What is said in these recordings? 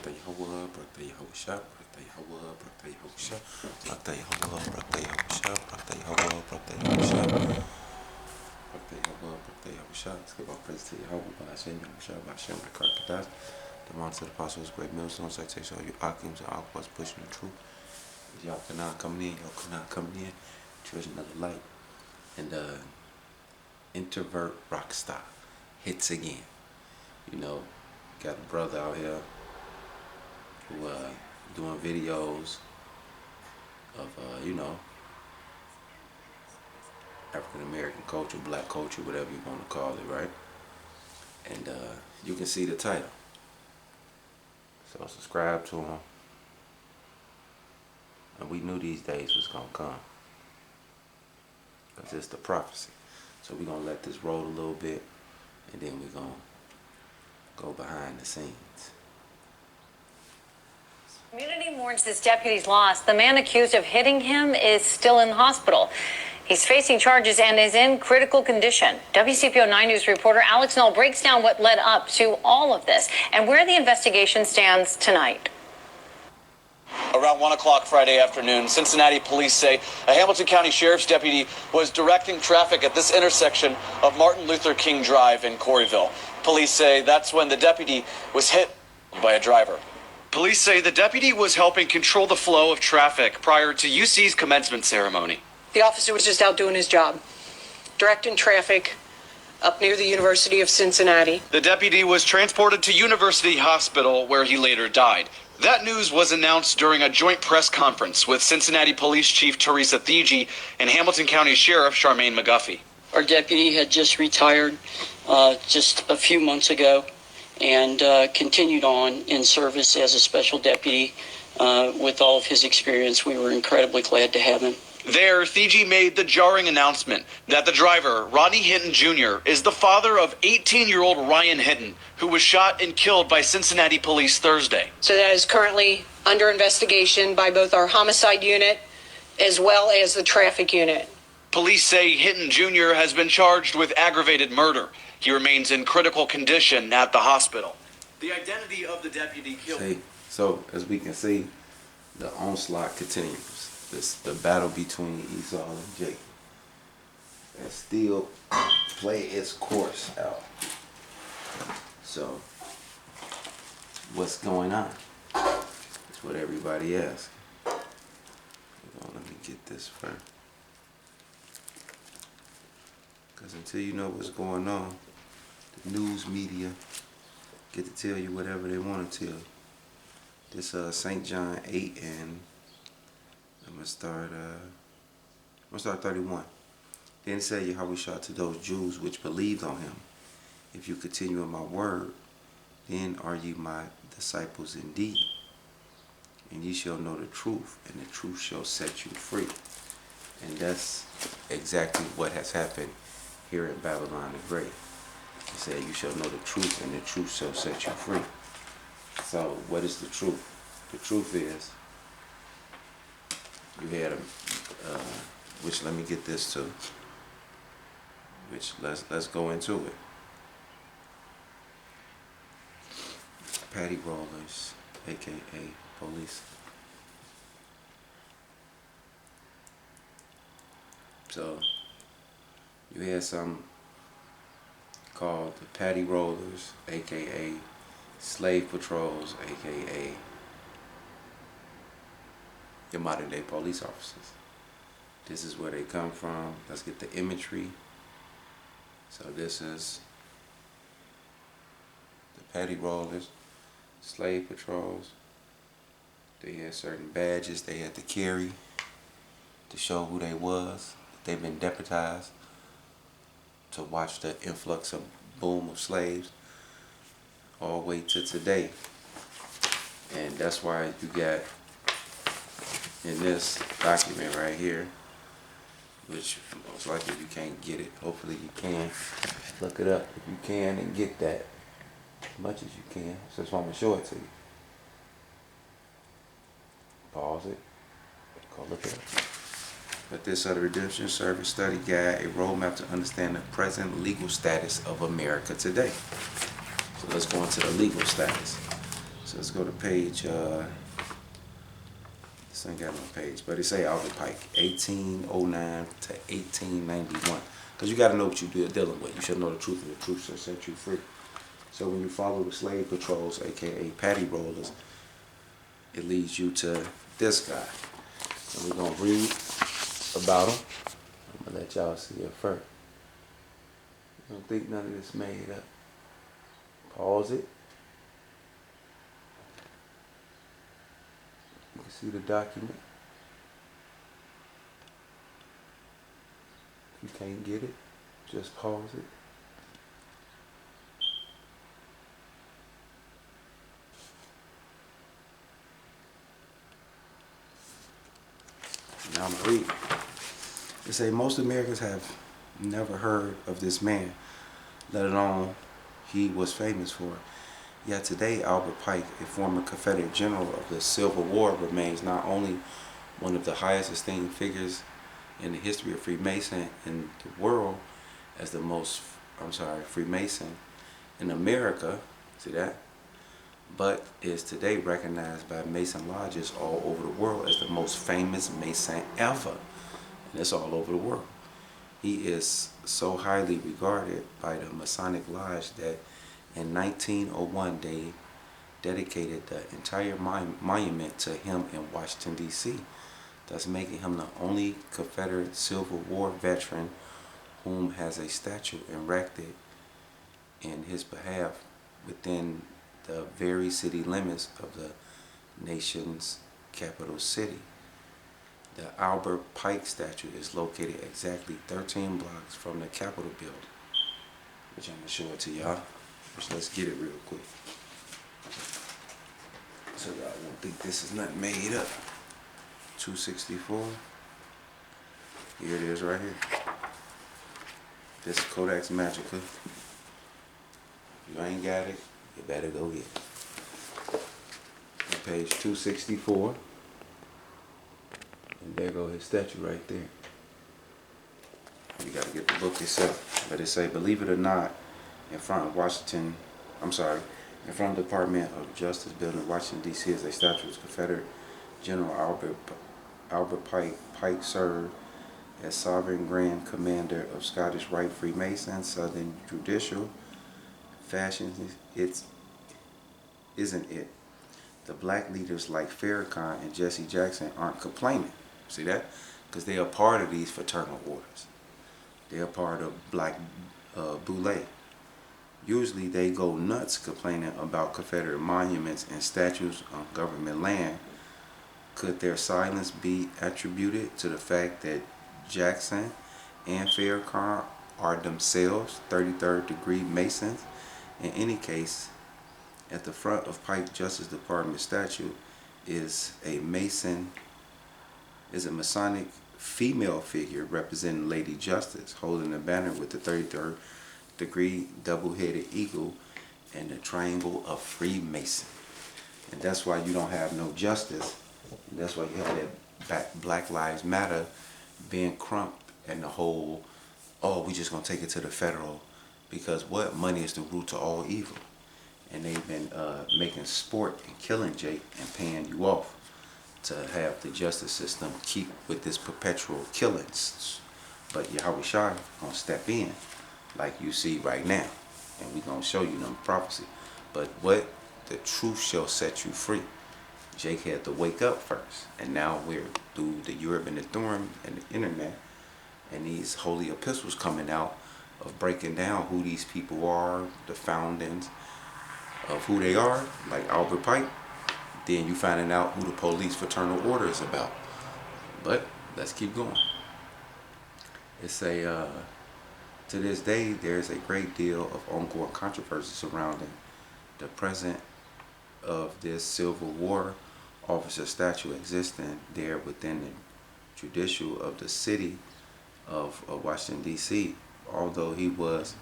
birthday Hawa, birthday Hosha, birthday Hawa, birthday Hosha, birthday Hawa, birthday Hosha, birthday Hawa, birthday Hosha, birthday Hawa, birthday Hosha. Let's give our praise to Yahweh, by Hashem, Yahusha, by Hashem, by Karkadas. The monster of the apostles, great millstones, citation, all you Akims and Aquas pushing the truth. Y'all cannot come in, y'all cannot come in. Children of the light. And introvert rock star hits again. You know, got a brother out here who doing videos of you know, African American culture, black culture, whatever you want to call it, right? And you can see the title. So subscribe to him. And we knew these days was gonna come, because it's the prophecy. So we're gonna let this roll a little bit, and then we're gonna go behind the scenes. Community mourns this deputy's loss. The man accused of hitting him is still in the hospital. He's facing charges and is in critical condition. WCPO 9 News reporter Alex Knoll breaks down what led up to all of this and where the investigation stands tonight. Around 1 o'clock Friday afternoon, Cincinnati police say a Hamilton County Sheriff's deputy was directing traffic at this intersection of Martin Luther King Drive in Corryville. Police say that's when the deputy was hit by a driver. Police say the deputy was helping control the flow of traffic prior to UC's commencement ceremony. The officer was just out doing his job, directing traffic up near the University of Cincinnati. The deputy was transported to University Hospital, where he later died. That news was announced during a joint press conference with Cincinnati Police Chief Teresa Thigi and Hamilton County Sheriff Charmaine McGuffey. Our deputy had just retired just a few months ago and continued on in service as a special deputy with all of his experience. We were incredibly glad to have him. There, Thigi made the jarring announcement that the driver, Rodney Hinton Jr., is the father of 18-year-old Ryan Hinton, who was shot and killed by Cincinnati police Thursday. So that is currently under investigation by both our homicide unit as well as the traffic unit. Police say Hinton Jr. has been charged with aggravated murder. He remains in critical condition at the hospital. The identity of the deputy killed... So, as we can see, the onslaught continues. The battle between Esau and Jacob and still play its course out. So, what's going on? That's what everybody asks. Hold on, let me get this first. Because until you know what's going on, the news media get to tell you whatever they want to tell you. This St. John 8 and I'm gonna start 31. Then said Yahweh shot to those Jews which believed on him. If you continue in my word, then are ye my disciples indeed. And ye shall know the truth, and the truth shall set you free. And that's exactly what has happened here in Babylon the Great. He said, you shall know the truth, and the truth shall set you free. So, what is the truth? The truth is, you had which let me get this too. Which let's go into it. Patty rollers, aka police. So you had something called the patty rollers, aka slave patrols, aka your modern day police officers. This is where they come from. Let's get the imagery. So this is the patty rollers, slave patrols. They had certain badges they had to carry to show who they was. They've been deputized to watch the influx of boom of slaves all the way to today. And that's why you got in this document right here, which most likely you can't get it. Hopefully you can. Look it up if you can and get that as much as you can. So that's why I'm going to show it to you. Pause it. Go look it up. But this the Redemption Service Study Guide, a roadmap to understand the present legal status of America today. So let's go into the legal status. So let's go to page, this ain't got no page, but it say Albert Pike, 1809 to 1891. Because you got to know what you're dealing with. You should know the truth, and the truth shall set you free. So when you follow the slave patrols, aka patty rollers, it leads you to this guy. And we're going to read about him. I'm going to let y'all see it first. Don't think none of this made up. Pause it. You can see the document. If you can't get it, just pause it. Now I'm going to read. They say most Americans have never heard of this man, let alone he was famous for it. Yet today, Albert Pike, a former Confederate general of the Civil War, remains not only one of the highest esteemed figures in the history of Freemason in the world, as the most, Freemason in America, see that? But is today recognized by Mason lodges all over the world as the most famous Mason ever. And it's all over the world. He is so highly regarded by the Masonic Lodge that in 1901 they dedicated the entire monument to him in Washington, D.C., thus making him the only Confederate Civil War veteran whom has a statue erected in his behalf within the very city limits of the nation's capital city. The Albert Pike statue is located exactly 13 blocks from the Capitol building, which I'm going to show it to y'all. So let's get it real quick, so y'all won't think this is not made up. 264. Here it is right here. This is Kodak's Magica. If you ain't got it, you better go get it. On page 264. And there go his statue right there. You gotta get the book itself. But it say, believe it or not, in front of in front of the Department of Justice building in Washington, D.C. is a statue of Confederate General Albert Pike. Pike served as Sovereign Grand Commander of Scottish Rite Freemasons, Southern Judicial Fashion. Isn't it? The black leaders like Farrakhan and Jesse Jackson aren't complaining. See that? Because they are part of these fraternal orders. They are part of Black Boule. Usually they go nuts complaining about Confederate monuments and statues on government land. Could their silence be attributed to the fact that Jackson and Farrakhan are themselves 33rd degree Masons? In any case, at the front of Pike Justice Department statue is a Masonic female figure representing Lady Justice, holding a banner with the 33rd degree double-headed eagle and the triangle of Freemason. And that's why you don't have no justice. And that's why you have that Black Lives Matter being crumped and the whole, oh, we just gonna take it to the federal, because what? Money is the root to all evil. And they've been making sport and killing Jake and paying you off to have the justice system keep with this perpetual killings. But Yahweh Shai gonna step in like you see right now, and we gonna show you them prophecy. But what? The truth shall set you free. Jake had to wake up first, and now we're through the Europe and the Thurim and the internet, and these holy epistles coming out of breaking down who these people are, the foundings of who they are, like Albert Pike. Then you finding out who the police fraternal order is about. But let's keep going. It's a to this day there is a great deal of ongoing controversy surrounding the present of this Civil War officer statue existing there within the judicial of the city of Washington, D.C. Although he was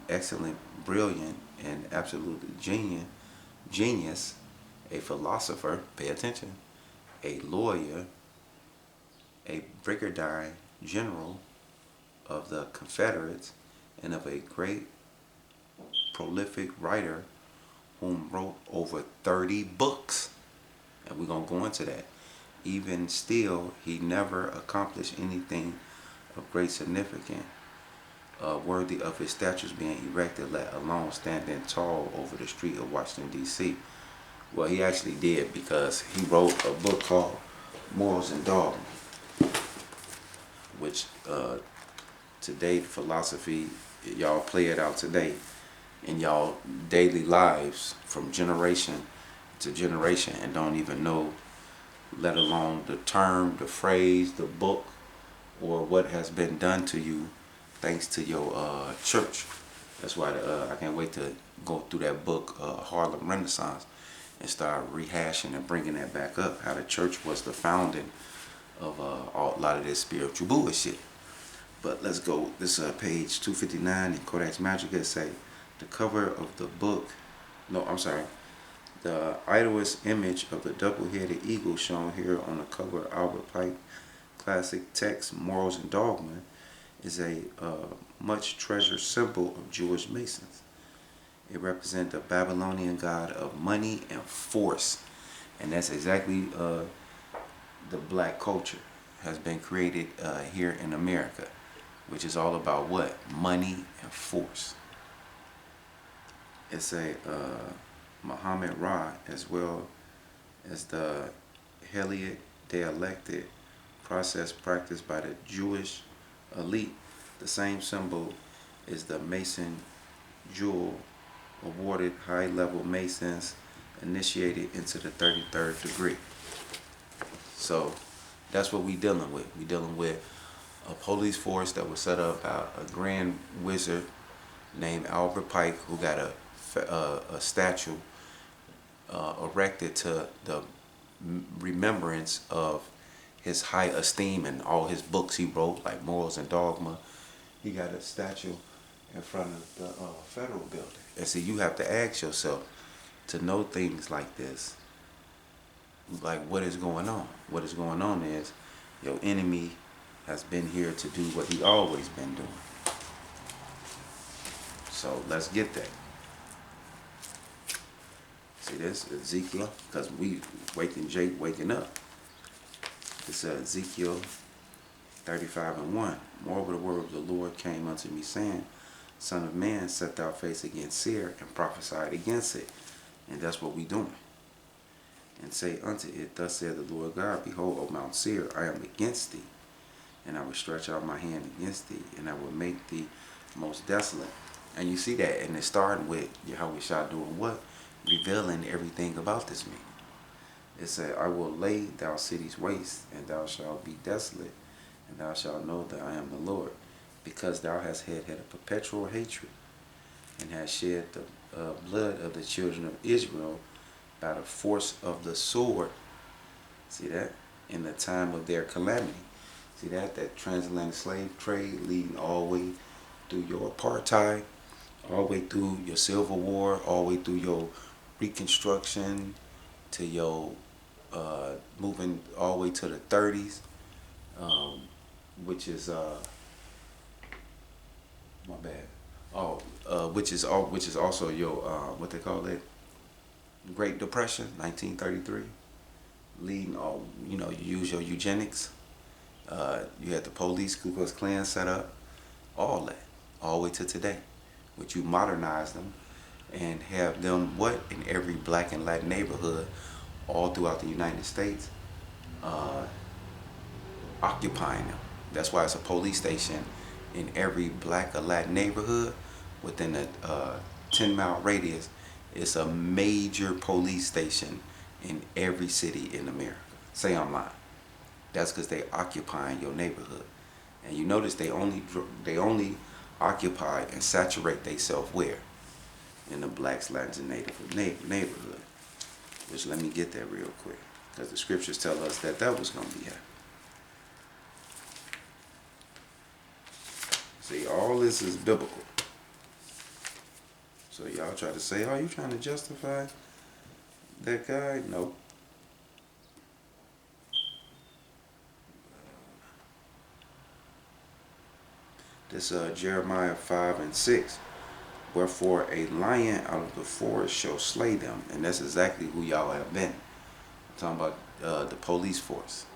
excellent, brilliant, and absolutely genius, a philosopher, pay attention, a lawyer, a brigadier general of the Confederates, and of a great prolific writer whom wrote over 30 books. And we're going to go into that. Even still, he never accomplished anything of great significance, worthy of his statues being erected, let alone standing tall over the street of Washington, D.C. Well, he actually did, because he wrote a book called Morals and Dogma, which today philosophy, y'all play it out today in y'all daily lives from generation to generation and don't even know, let alone the term, the phrase, the book, or what has been done to you thanks to your church. That's why I can't wait to go through that book, Harlem Renaissance, and start rehashing and bringing that back up, how the church was the founding of a lot of this spiritual bullshit. But let's go. This is page 259 in Codex Magica. It say, the cover of the book, no, I'm sorry, the idolist image of the double-headed eagle shown here on the cover of Albert Pike classic text, Morals and Dogma, is a much treasured symbol of Jewish Masons. It represents the Babylonian god of money and force. And that's exactly the black culture has been created here in America, which is all about what? Money and force. It's a Muhammad Ra, as well as the Heliot dialectic process practiced by the Jewish elite. The same symbol is the Mason jewel awarded high-level Masons initiated into the 33rd degree. So that's what we dealing with. We dealing with a police force that was set up by a grand wizard named Albert Pike, who got a statue erected to the remembrance of his high esteem and all his books he wrote, like Morals and Dogma. He got a statue in front of the federal building. And so you have to ask yourself, to know things like this, like what is going on? What is going on is your enemy has been here to do what he always been doing. So let's get that. See this, Ezekiel, because we Jake waking up. This is Ezekiel 35:1. Moreover, the word of the Lord came unto me, saying, Son of man, set thy face against Seir, and prophesied against it. And that's what we doing. And say unto it, Thus saith the Lord God, Behold, O Mount Seir, I am against thee, and I will stretch out my hand against thee, and I will make thee most desolate. And you see that, and it's starting with Yahweh Shah doing what? Revealing everything about this meaning. It said, I will lay thou cities waste, and thou shalt be desolate, and thou shalt know that I am the Lord, because thou hast had a perpetual hatred, and hast shed the blood of the children of Israel by the force of the sword. See that? In the time of their calamity. See that? That transatlantic slave trade leading all the way through your apartheid, all the way through your Civil War, all the way through your Reconstruction, to your moving all the way to the 30s, which is my bad. Which is also your what they call it, Great Depression, 1933, leading all, you use your eugenics. You had the police, Ku Klux Klan set up, all that, all the way to today, which you modernize them and have them in every black and Latin neighborhood all throughout the United States, occupying them. That's why it's a police station in every black or Latin neighborhood within a 10-mile radius. It's a major police station in every city in America. Say I'm lying. That's because they occupying your neighborhood. And you notice they only occupy and saturate themselves where? In the blacks, Latins, and Native neighborhood. Which, let me get that real quick, because the scriptures tell us that was going to be happening. See, all this is biblical. So y'all try to say, oh, you trying to justify that guy? Nope. This Jeremiah 5:6. Wherefore a lion out of the forest shall slay them. And that's exactly who y'all have been. I'm talking about the police force.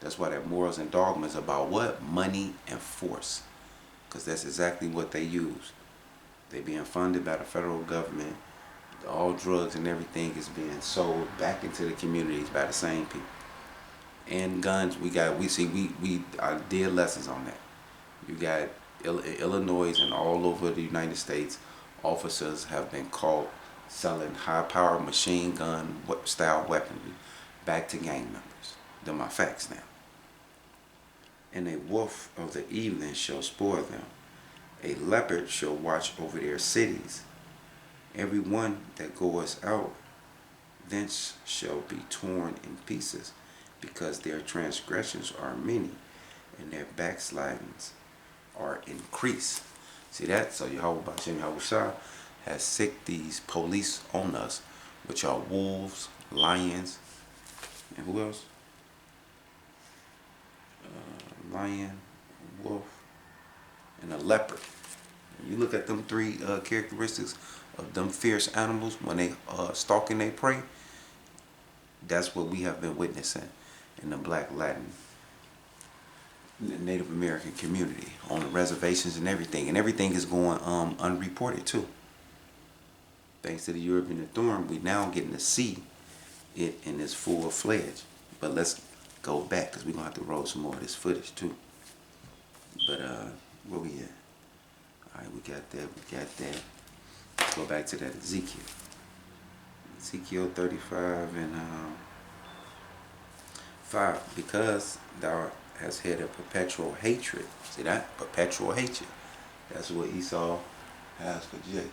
That's why that morals and dogma is about what? Money and force. Because that's exactly what they use. They being funded by the federal government. All drugs and everything is being sold back into the communities by the same people. And guns, we did lessons on that. You got Illinois and all over the United States, officers have been caught selling high-powered machine gun style weaponry back to gang members. They're my facts now. And a wolf of the evening shall spoil them. A leopard shall watch over their cities. Every one that goeth out thence shall be torn in pieces, because their transgressions are many, and their backslidings are increased. See that? So Yahushua has sick these police on us, which are wolves, lions, and who else? Lion, wolf, and a leopard. You look at them three characteristics of them fierce animals when they stalking their prey. That's what we have been witnessing in the Black Latin Native American community on the reservations and everything is going unreported too. Thanks to the European Thorn, we now getting to see it in its full fledged. But let's go back, because we're gonna have to roll some more of this footage too. But where we at? All right, we got that. Let's go back to that Ezekiel 35 and 5. Because thou hast had a perpetual hatred. See that? Perpetual hatred. That's what Esau has for Jacob.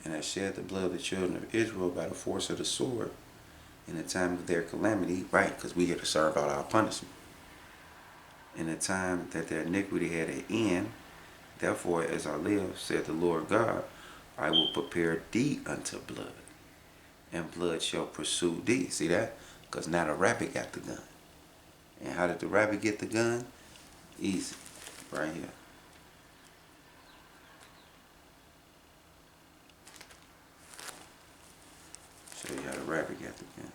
And has shed the blood of the children of Israel by the force of the sword in the time of their calamity. Right, because we get to serve out our punishment. In the time that their iniquity had an end, therefore, as I live, said the Lord God, I will prepare thee unto blood, and blood shall pursue thee. See that? Because now the rabbit got the gun. And how did the rabbit get the gun? Easy. Right here. Show you how the rabbit got the gun.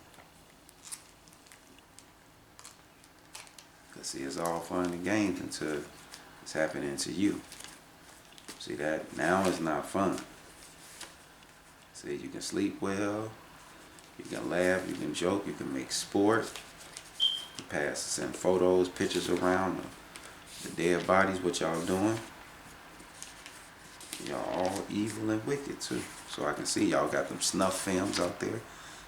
Because see, it's all fun and games until it's happening to you. See that? Now it's not fun. See, you can sleep well, you can laugh, you can joke, you can make sport. You pass, send photos, pictures around of the dead bodies, what y'all doing. Y'all all evil and wicked too. So I can see y'all got them snuff films out there.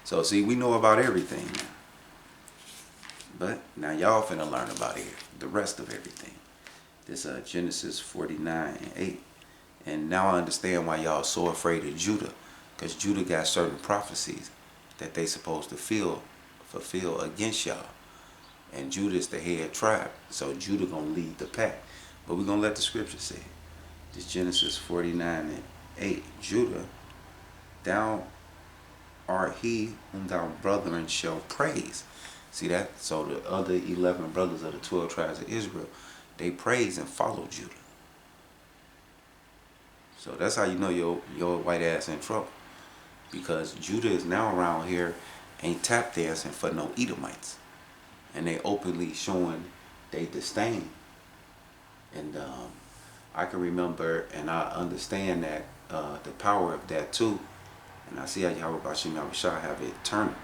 So see, we know about everything now. But now y'all finna learn about it, the rest of everything. This Genesis 49 and 8. And now I understand why y'all so afraid of Judah. Because Judah got certain prophecies that they supposed to fulfill against y'all. And Judah is the head tribe. So Judah gonna lead the pack. But we're gonna let the scripture say it. This Genesis 49 and 8. Judah, thou art he whom thy brethren shall praise. See that? So the other 11 brothers of the 12 tribes of Israel, they praise and follow Judah. So that's how you know your white ass in trouble. Because Judah is now around here ain't tap dancing for no Edomites. And they openly showing they disdain. And I can remember and I understand that the power of that too. And I see how Yahushua have it turned,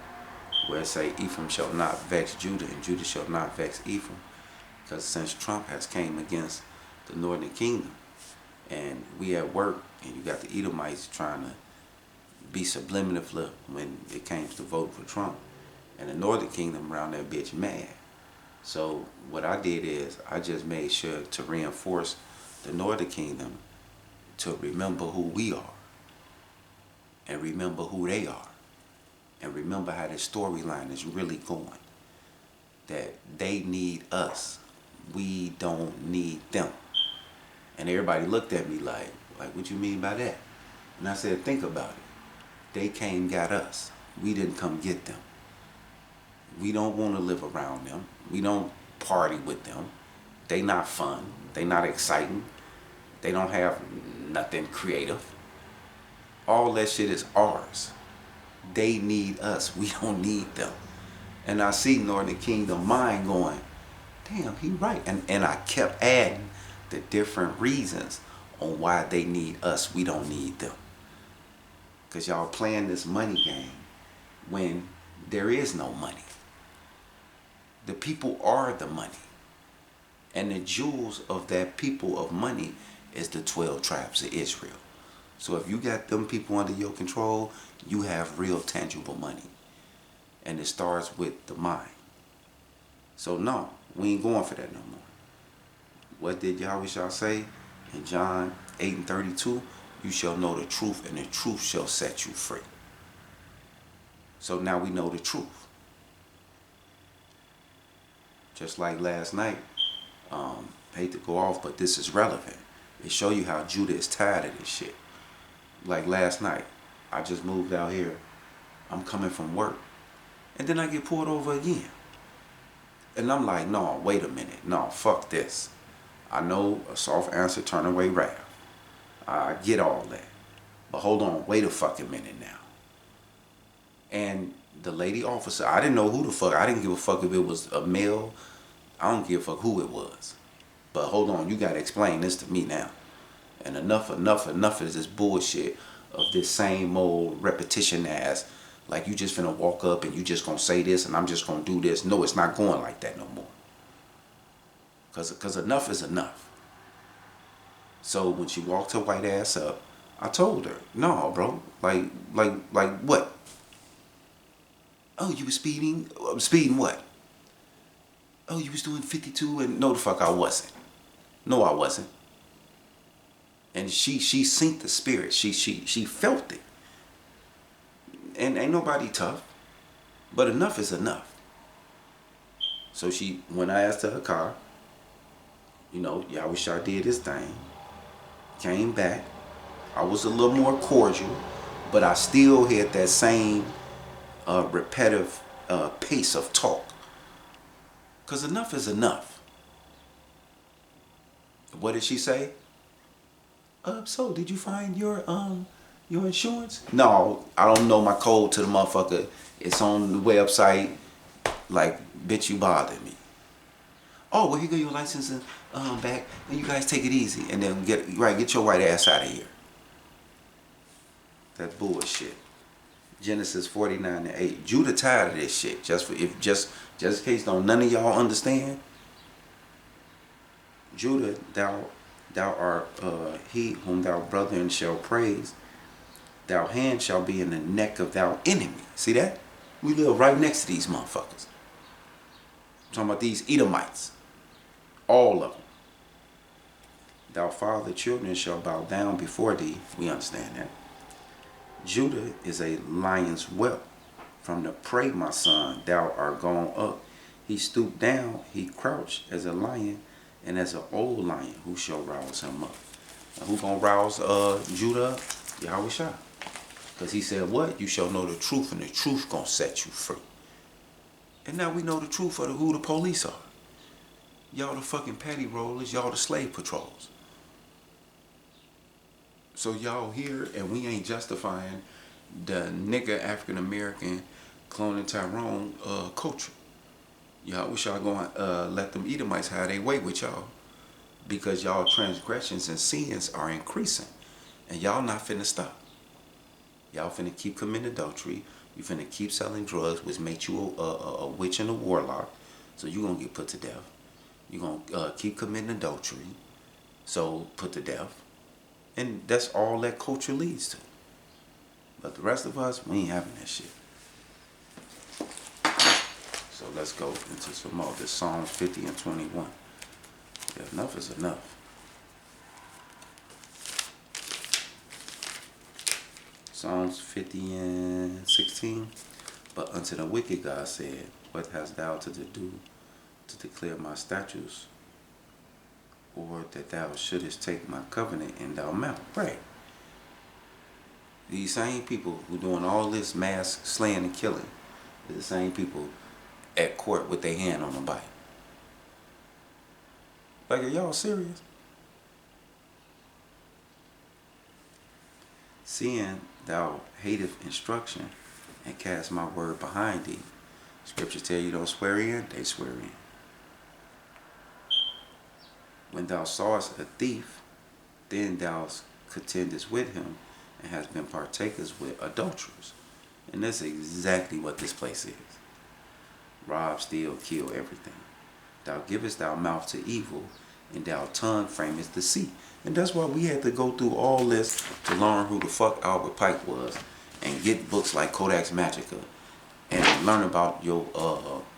where it say Ephraim shall not vex Judah and Judah shall not vex Ephraim. Because since Trump has came against the northern kingdom, and we at work, and you got the Edomites trying to be subliminal when it came to vote for Trump, and the northern kingdom around that bitch mad. So what I did is I just made sure to reinforce the northern kingdom to remember who we are, and remember who they are, and remember how this storyline is really going. That they need us, we don't need them. And everybody looked at me like what you mean by that? And I said, think about it. They came got us. We didn't come get them. We don't want to live around them. We don't party with them. They not fun. They not exciting. They don't have nothing creative. All that shit is ours. They need us. We don't need them. And I see Northern Kingdom mind going, damn, he right. And I kept adding the different reasons on why they need us. We don't need them. Because y'all playing this money game when there is no money. The people are the money. And the jewels of that people of money is the 12 tribes of Israel. So if you got them people under your control, you have real tangible money. And it starts with the mind. So no, we ain't going for that no more. What did Yahweh shall say in John 8:32? You shall know the truth, and the truth shall set you free. So now we know the truth. Just like last night, hate to go off, but this is relevant. It show you how Judah is tired of this shit. Like last night, I just moved out here. I'm coming from work. And then I get pulled over again. And I'm like, no, wait a minute. No, fuck this. I know a soft answer turn away wrath. I get all that. But hold on, wait a fucking minute now. And the lady officer, I didn't know who the fuck, I didn't give a fuck if it was a male. I don't give a fuck who it was. But hold on, you gotta explain this to me now. And enough is this bullshit of this same old repetition as like you just finna walk up and you just gonna say this and I'm just gonna do this. No, it's not going like that no more. Cause enough is enough. So when she walked her white ass up, I told her, no, bro, like what? Oh, you was speeding? Speeding what? Oh, you was doing 52 and no the fuck I wasn't. No, I wasn't. And she synced the spirit. She felt it. And ain't nobody tough. But enough is enough. So when I asked her car, you know, Yahweh Shah did his thing. Came back. I was a little more cordial, but I still had that same repetitive pace of talk. Because enough is enough. What did she say? So did you find your insurance? No, I don't know my code to the motherfucker. It's on the website. Like, bitch, you bothered me. Oh, well, here go your license and back. And you guys take it easy. And then get your white ass out of here. That bullshit. Genesis 49:8. Judah tired of this shit. Just in case none of y'all understand. Judah, thou art he whom thou brethren shall praise. Thou hand shall be in the neck of thou enemy. See that? We live right next to these motherfuckers. I'm talking about these Edomites. All of them. Thou father children shall bow down before thee. We understand that. Judah is a lion's whelp. From the prey, my son, thou art gone up. He stooped down, he crouched as a lion, and as an old lion, who shall rouse him up? And who gonna rouse Judah up? Yahweh Shah. Because he said what? You shall know the truth, and the truth gonna set you free. And now we know the truth of who the police are. Y'all the fucking petty rollers, y'all the slave patrols. So y'all here, and we ain't justifying the nigga African American cloning Tyrone culture. Y'all wish y'all gonna let them Edomites have their way with y'all, because y'all transgressions and sins are increasing, and y'all not finna stop. Y'all finna keep committing adultery. You finna keep selling drugs, which makes you a witch and a warlock. So you gonna get put to death. You gonna keep committing adultery, so put to death. And that's all that culture leads to. But the rest of us, we ain't having that shit. So let's go into some more. This Psalms 50 and 21. Yeah, enough is enough. Psalms 50 and 16. But unto the wicked God said, what hast thou to do to declare my statutes? Or that thou shouldest take my covenant in thy mouth. Right. These same people who doing all this mass slaying and killing are the same people at court with their hand on the Bible. Like, are y'all serious? seeing thou hateth instruction, and cast my word behind thee. Scriptures tell you don't swear in, they swear in. When thou sawest a thief, then thou contendest with him, and hast been partakers with adulterers. And that's exactly what this place is. Rob, steal, kill, everything. Thou givest thy mouth to evil, and thou tongue framest deceit. And that's why we had to go through all this to learn who the fuck Albert Pike was, and get books like Codex Magica, and learn about your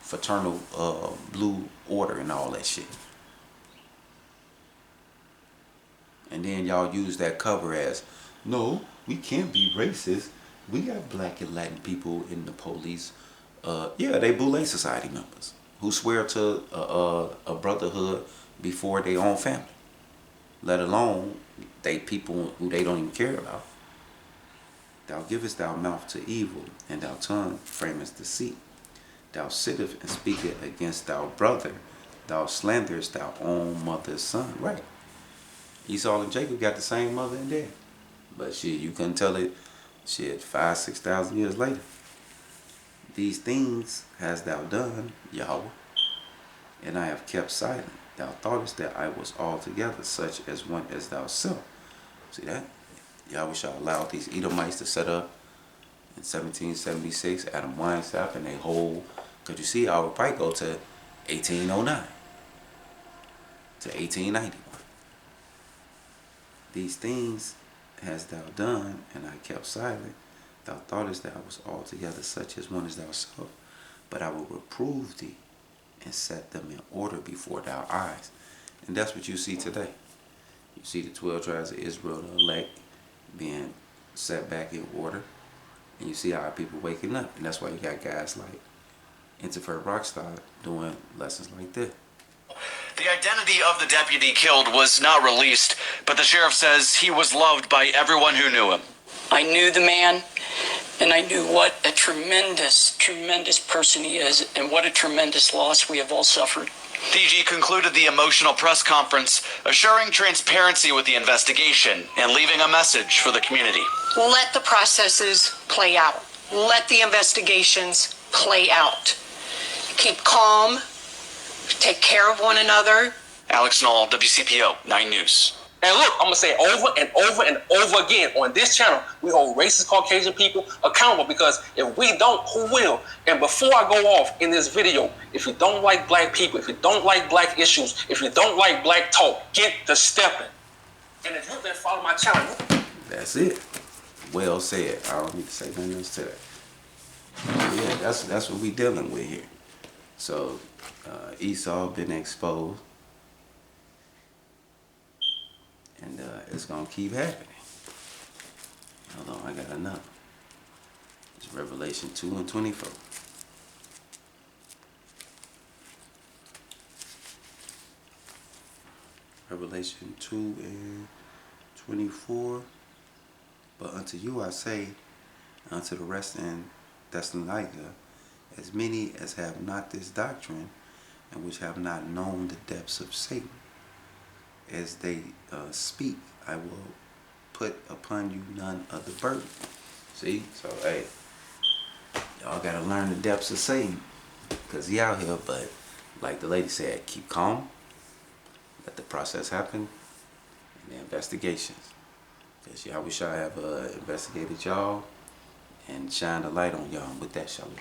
fraternal blue order and all that shit. And then y'all use that cover as, no, we can't be racist. We got black and Latin people in the police. Yeah, they Boule Society members who swear to a brotherhood before their own family, let alone they people who they don't even care about. Thou givest thy mouth to evil, and thy tongue framest deceit. Thou sittest and speakest against thy brother. Thou slanderest thy own mother's son. Right. Esau and Jacob got the same mother and dad. But shit, you couldn't tell it, shit, 5,000-6,000 years later. These things hast thou done, Yahweh, and I have kept silent. Thou thoughtest that I was altogether such as one as thyself. See that? Yahweh shall allow these Edomites to set up in 1776, Adam Weishaupt, and they whole, because you see, our Pike go to 1809 to 1891. These things hast thou done, and I kept silent. Thou thoughtest that I was altogether such as one as thyself, but I will reprove thee and set them in order before thy eyes. And that's what you see today. You see the 12 tribes of Israel, the elect, being set back in order, and you see our people waking up. And that's why you got guys like Interfere Rockstar doing lessons like this. The identity of the deputy killed was not released, but the sheriff says he was loved by everyone who knew him. I knew the man, and I knew what a tremendous, tremendous person he is, and what a tremendous loss we have all suffered. DG concluded the emotional press conference, assuring transparency with the investigation and leaving a message for the community. Let the processes play out. Let the investigations play out. Keep calm. Take care of one another. Alex Knoll, WCPO 9 News. And look, I'm going to say it over and over and over again. On this channel, we hold racist Caucasian people accountable, because if we don't, who will? And before I go off in this video, if you don't like black people, if you don't like black issues, if you don't like black talk, get to stepping. And if you've been following my channel... That's it. Well said. I don't need to say nothing else to that. Yeah, that's what we dealing with here. So, Esau been exposed. And it's going to keep happening. Hold on, I got another. It's Revelation 2 and 24. Revelation 2 and 24. But unto you I say, unto the rest in Thessalonica, as many as have not this doctrine, and which have not known the depths of Satan, as they speak, I will put upon you none of the burden. See? So, hey, y'all got to learn the depths of Satan, because he out here. But like the lady said, keep calm, let the process happen, and the investigations. Because y'all wish I have investigated y'all and shined a light on y'all. And with that, shalom.